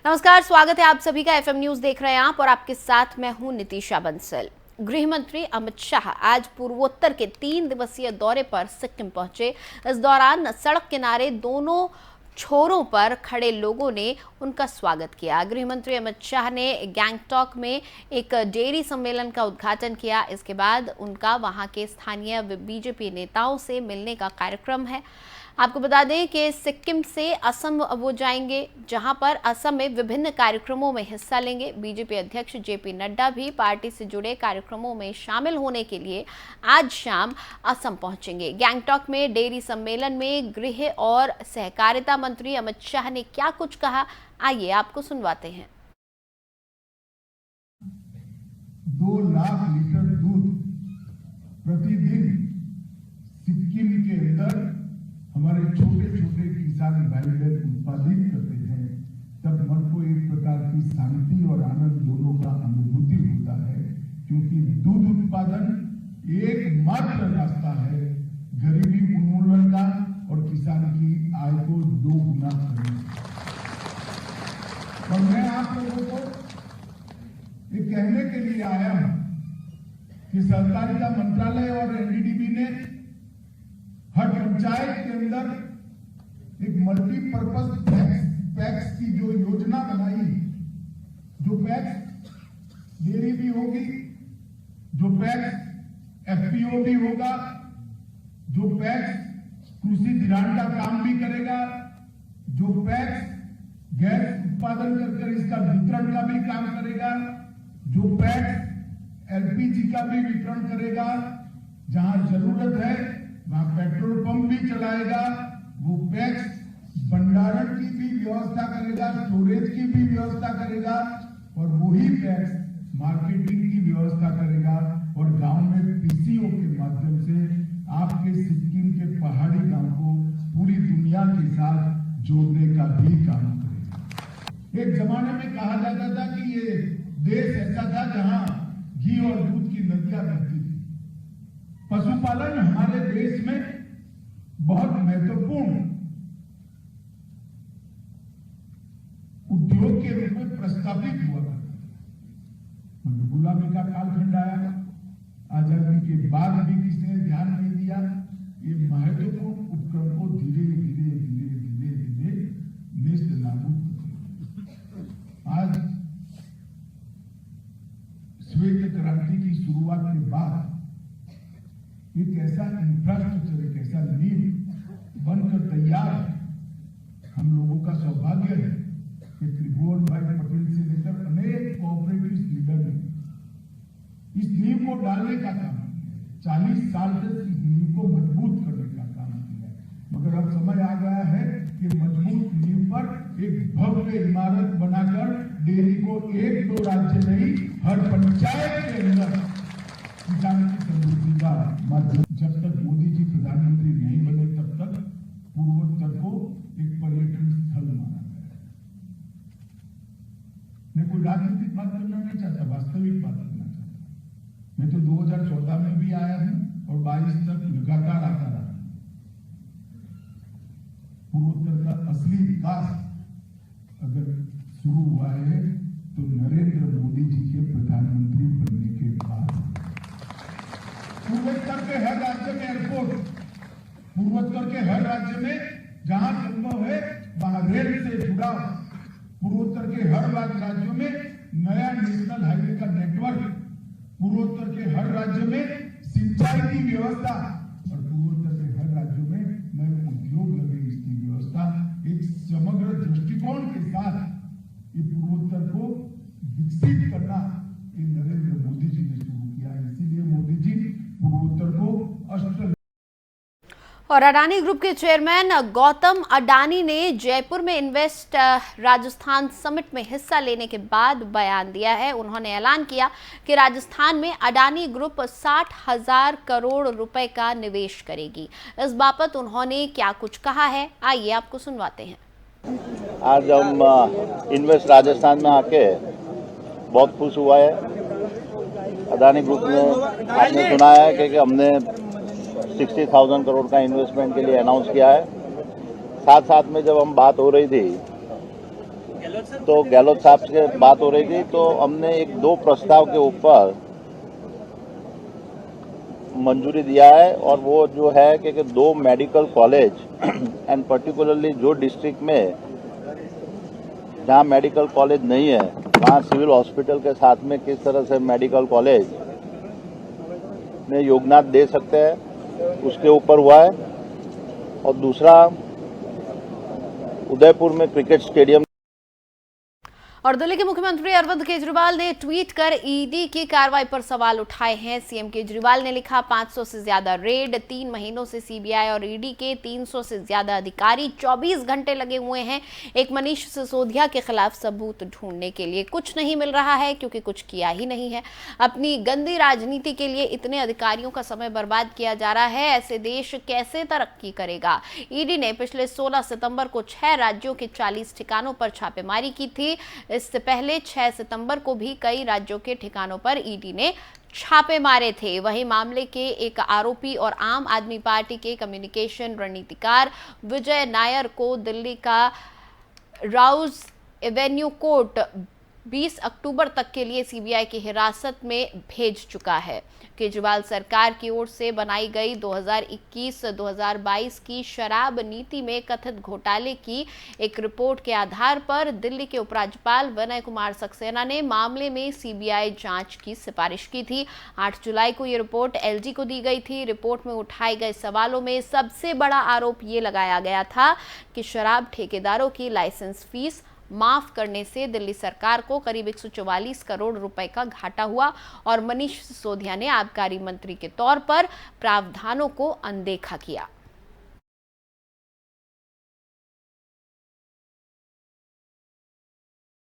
नमस्कार, स्वागत है आप सभी का। एफएम न्यूज देख रहे हैं आप और आपके साथ मैं हूं नितिशा बंसल। गृह मंत्री अमित शाह आज पूर्वोत्तर के 3 दिवसीय दौरे पर सिक्किम पहुंचे। इस दौरान सड़क किनारे दोनों छोरों पर खड़े लोगों ने उनका स्वागत किया। गृह मंत्री अमित शाह ने गैंगटॉक में एक डेयरी सम्मेलन का उद्घाटन किया। इसके बाद उनका वहां के स्थानीय बीजेपी नेताओं से मिलने का कार्यक्रम है। आपको बता दें कि सिक्किम से असम वो जाएंगे, जहां पर असम में विभिन्न कार्यक्रमों में हिस्सा लेंगे। बीजेपी अध्यक्ष जेपी नड्डा भी पार्टी से जुड़े कार्यक्रमों में शामिल होने के लिए आज शाम असम पहुंचेंगे। गैंगटॉक में डेयरी सम्मेलन में गृह और सहकारिता मंत्री अमित शाह ने क्या कुछ कहा, आइए आपको सुनवाते हैं। 2 लाख लीटर दूध प्रतिदिन सिक्किम के अंदर हमारे छोटे छोटे किसान भाई बहन उत्पादित करते हैं, तब मन को एक प्रकार की शांति और आनंद दोनों का अनुभूति होता है, क्योंकि दूध उत्पादन एकमात्र रास्ता है गरीबी उन्मूलन का और किसान की आय को 2 गुना करने का। और मैं आप लोगों को ये कहने के लिए आया हूं कि सहकारिता मंत्रालय और एनडीडीबी ने हर पंचायत के अंदर एक मल्टीपर्पज पैक्स की जो योजना बनाई, जो पैक्स डेयरी भी होगी, जो पैक्स एफपीओ भी होगा, जो पैक्स कृषि धिराण का काम भी करेगा, जो पैक्स गैस उत्पादन कर इसका वितरण का भी काम करेगा, जो पैक्स एलपीजी का भी वितरण करेगा, जहां जरूरत है वहां पेट्रोल पंप भी चलाएगा, वो पैक्स भंडारण की भी व्यवस्था करेगा, स्टोरेज की भी व्यवस्था करेगा और वही पैक्स मार्केटिंग की व्यवस्था करेगा और गांव में पीसीओ के माध्यम से आपके सिक्किम के पहाड़ी गांव को पूरी दुनिया के साथ जोड़ने का भी काम करेगा। एक जमाने में कहा जाता था कि ये देश ऐसा था जहां घी और दूध की नदियां बहती थी। पशुपालन हमारे देश में बहुत महत्वपूर्ण उद्योग के रूप में प्रस्तावित हुआ था। गुलामी का कालखंड आया, आजादी के बाद भी किसी ने ध्यान नहीं दिया। ये महत्वपूर्ण उपक्रम को धीरे धीरे धीरे धीरे धीरे नेस्त नाबूद कर। आज श्वेत क्रांति की शुरुआत के बाद एक ऐसा इंफ्रास्ट्रक्चर, एक ऐसा नींव बनकर तैयार है। हम लोगों का सौभाग्य है कि त्रिभुवन भाई पटेल से लेकर अनेक कोऑपरेटिव लीडर ने इस नींव को डालने का काम किया। 40 साल से इस नींव को मजबूत करने का काम किया, मगर अब समय आ गया है कि मजबूत नींव पर एक भव्य इमारत बनाकर डेयरी को 1-2 राज्य नहीं, हर पंचायत के अंदर किसान की समृद्धि का माध्यम। जब तक मोदी जी प्रधानमंत्री नहीं बने तब तक पूर्वोत्तर को एक पर्यटन स्थल माना गया। मैं कोई राजनीतिक बात करना नहीं चाहता, वास्तविक बात करना चाहता। मैं तो 2014 में भी आया हूं और 22 तक लगातार आता रहा। पूर्वोत्तर का असली विकास अगर शुरू हुआ है तो नरेंद्र मोदी जी के प्रधानमंत्री बनने के बाद। पूर्वोत्तर के हर राज्य में एयरपोर्ट, पूर्वोत्तर के हर राज्य में जहां संभव है वहां रेल से जुड़ा, पूर्वोत्तर के हर राज्यों में नया नेशनल हाईवे का नेटवर्क, पूर्वोत्तर के हर राज्य में सिंचाई की व्यवस्था और पूर्वोत्तर के हर राज्यों में नए उद्योग लगे इसकी व्यवस्था। एक समग्र दृष्टिकोण के साथ ये पूर्वोत्तर को विकसित करना ये नरेंद्र मोदी जी ने शुरू किया। इसीलिए मोदी जी पूर्वोत्तर को और अडानी ग्रुप के चेयरमैन गौतम अडानी ने जयपुर में इन्वेस्ट राजस्थान समिट में हिस्सा लेने के बाद बयान दिया है। उन्होंने ऐलान किया कि राजस्थान में अडानी ग्रुप 60,000 करोड़ रुपए का निवेश करेगी। इस बाबत उन्होंने क्या कुछ कहा है, आइए आपको सुनवाते हैं। आज हम इन्वेस्ट राजस्थान में आके बहुत खुश हुआ है। अडानी ग्रुप में आपने सुना है कि हमने 60,000 करोड़ का इन्वेस्टमेंट के लिए अनाउंस किया है। साथ साथ में जब हम बात हो रही थी तो गहलोत साहब से बात हो रही थी, तो हमने एक 2 प्रस्ताव के ऊपर मंजूरी दिया है। और वो जो है कि 2 मेडिकल कॉलेज एंड पर्टिकुलरली जो डिस्ट्रिक्ट में जहाँ मेडिकल कॉलेज नहीं है वहाँ सिविल हॉस्पिटल के साथ में किस तरह से मेडिकल कॉलेज में योगदान दे सकते हैं, उसके ऊपर हुआ है। और दूसरा, उदयपुर में क्रिकेट स्टेडियम। और दिल्ली के मुख्यमंत्री अरविंद केजरीवाल ने ट्वीट कर ईडी की कार्रवाई पर सवाल उठाए हैं। सीएम केजरीवाल ने लिखा, 500 से ज्यादा रेड, 3 महीनों से सीबीआई और ईडी के 300 से ज्यादा अधिकारी 24 घंटे लगे हुए हैं एक मनीष सिसोदिया के खिलाफ सबूत ढूंढने के लिए। कुछ नहीं मिल रहा है क्योंकि कुछ किया ही नहीं है। अपनी गंदी राजनीति के लिए इतने अधिकारियों का समय बर्बाद किया जा रहा है, ऐसे देश कैसे तरक्की करेगा। ईडी ने पिछले 16 सितंबर को 6 राज्यों के 40 ठिकानों पर छापेमारी की थी। इससे पहले 6 सितंबर को भी कई राज्यों के ठिकानों पर ईडी ने छापे मारे थे। वहीं मामले के एक आरोपी और आम आदमी पार्टी के कम्युनिकेशन रणनीतिकार विजय नायर को दिल्ली का राउज एवेन्यू कोर्ट 20 अक्टूबर तक के लिए सीबीआई की हिरासत में भेज चुका है। केजरीवाल सरकार की ओर से बनाई गई 2021-2022 की शराब नीति में कथित घोटाले की एक रिपोर्ट के आधार पर दिल्ली के उपराज्यपाल विनय कुमार सक्सेना ने मामले में सीबीआई जांच की सिफारिश की थी। 8 जुलाई को ये रिपोर्ट एलजी को दी गई थी। रिपोर्ट में उठाए गए सवालों में सबसे बड़ा आरोप ये लगाया गया था कि शराब ठेकेदारों की लाइसेंस फीस माफ करने से दिल्ली सरकार को करीब 144 करोड़ रुपए का घाटा हुआ और मनीष सिसोदिया ने आबकारी मंत्री के तौर पर प्रावधानों को अनदेखा किया।